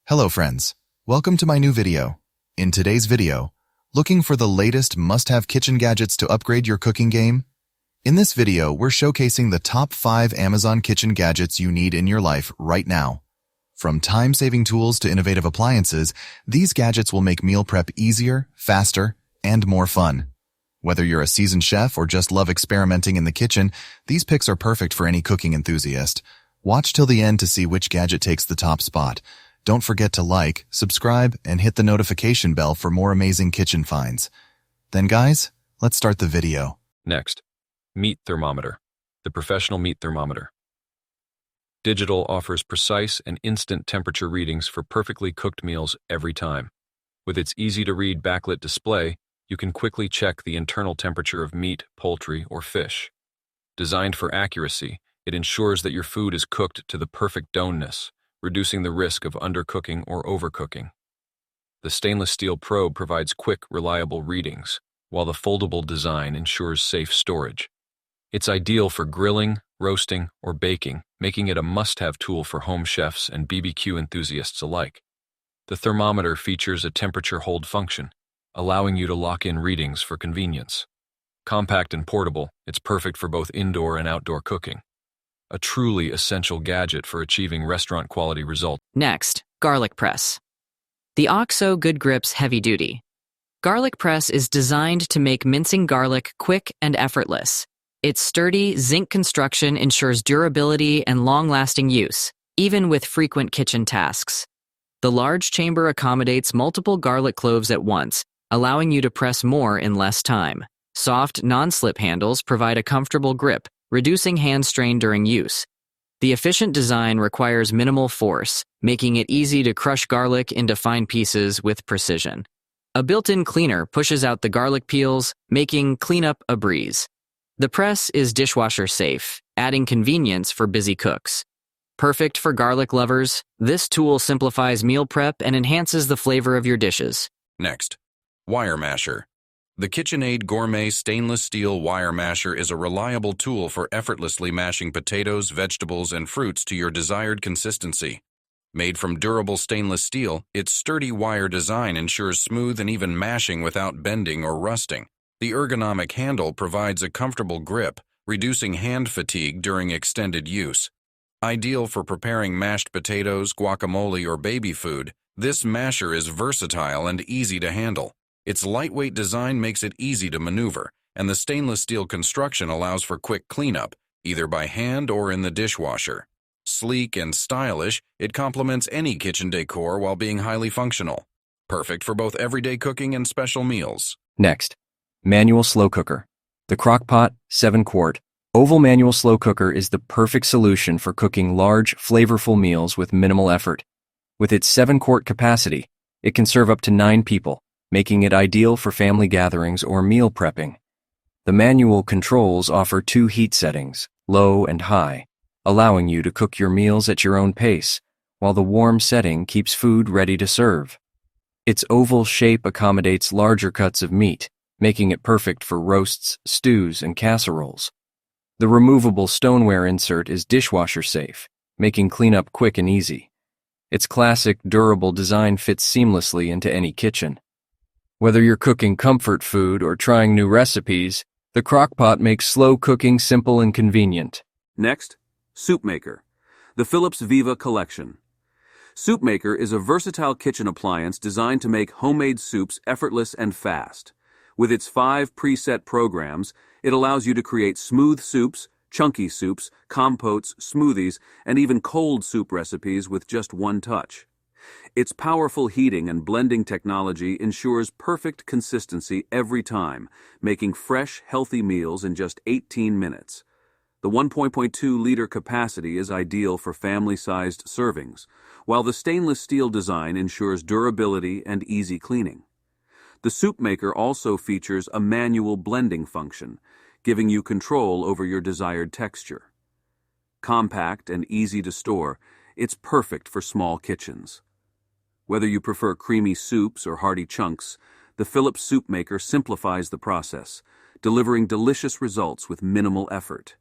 Hello friends, welcome to my new video. In today's video, looking for the latest must-have kitchen gadgets to upgrade your cooking game? In this video, we're showcasing the top 5 Amazon kitchen gadgets you need in your life right now. From time-saving tools to innovative appliances, these gadgets will make meal prep easier, faster, and more fun. Whether you're a seasoned chef or just love experimenting in the kitchen, these picks are perfect for any cooking enthusiast. Watch till the end to see which gadget takes the top spot. Don't forget to like, subscribe, and hit the notification bell for more amazing kitchen finds. Then guys, let's start the video. Next, Meat Thermometer, the professional meat thermometer. Digital offers precise and instant temperature readings for perfectly cooked meals every time. With its easy-to-read backlit display, you can quickly check the internal temperature of meat, poultry, or fish. Designed for accuracy, it ensures that your food is cooked to the perfect doneness, reducing the risk of undercooking or overcooking. The stainless steel probe provides quick, reliable readings, while the foldable design ensures safe storage. It's ideal for grilling, roasting, or baking, making it a must-have tool for home chefs and BBQ enthusiasts alike. The thermometer features a temperature hold function, allowing you to lock in readings for convenience. Compact and portable, it's perfect for both indoor and outdoor cooking. A truly essential gadget for achieving restaurant-quality results. Next, garlic press. The OXO Good Grips Heavy Duty. Garlic press is designed to make mincing garlic quick and effortless. Its sturdy zinc construction ensures durability and long-lasting use, even with frequent kitchen tasks. The large chamber accommodates multiple garlic cloves at once, allowing you to press more in less time. Soft, non-slip handles provide a comfortable grip, reducing hand strain during use. The efficient design requires minimal force, making it easy to crush garlic into fine pieces with precision. A built-in cleaner pushes out the garlic peels, making cleanup a breeze. The press is dishwasher safe, adding convenience for busy cooks. Perfect for garlic lovers, this tool simplifies meal prep and enhances the flavor of your dishes. Next, wire masher. The KitchenAid Gourmet Stainless Steel Wire Masher is a reliable tool for effortlessly mashing potatoes, vegetables, and fruits to your desired consistency. Made from durable stainless steel, its sturdy wire design ensures smooth and even mashing without bending or rusting. The ergonomic handle provides a comfortable grip, reducing hand fatigue during extended use. Ideal for preparing mashed potatoes, guacamole, or baby food, this masher is versatile and easy to handle. Its lightweight design makes it easy to maneuver, and the stainless steel construction allows for quick cleanup, either by hand or in the dishwasher. Sleek and stylish, it complements any kitchen decor while being highly functional. Perfect for both everyday cooking and special meals. Next, manual slow cooker. The Crock-Pot 7-quart oval manual slow cooker is the perfect solution for cooking large, flavorful meals with minimal effort. With its 7-quart capacity, it can serve up to 9 people, making it ideal for family gatherings or meal prepping. The manual controls offer 2 heat settings, low and high, allowing you to cook your meals at your own pace, while the warm setting keeps food ready to serve. Its oval shape accommodates larger cuts of meat, making it perfect for roasts, stews, and casseroles. The removable stoneware insert is dishwasher safe, making cleanup quick and easy. Its classic, durable design fits seamlessly into any kitchen. Whether you're cooking comfort food or trying new recipes, the Crock-Pot makes slow cooking simple and convenient. Next, Soup Maker. The Philips Viva Collection. Soup Maker is a versatile kitchen appliance designed to make homemade soups effortless and fast. With its 5 preset programs, it allows you to create smooth soups, chunky soups, compotes, smoothies, and even cold soup recipes with just one touch. Its powerful heating and blending technology ensures perfect consistency every time, making fresh, healthy meals in just 18 minutes. The 1.2-liter capacity is ideal for family-sized servings, while the stainless steel design ensures durability and easy cleaning. The Soup Maker also features a manual blending function, giving you control over your desired texture. Compact and easy to store, it's perfect for small kitchens. Whether you prefer creamy soups or hearty chunks, the Philips Soup Maker simplifies the process, delivering delicious results with minimal effort.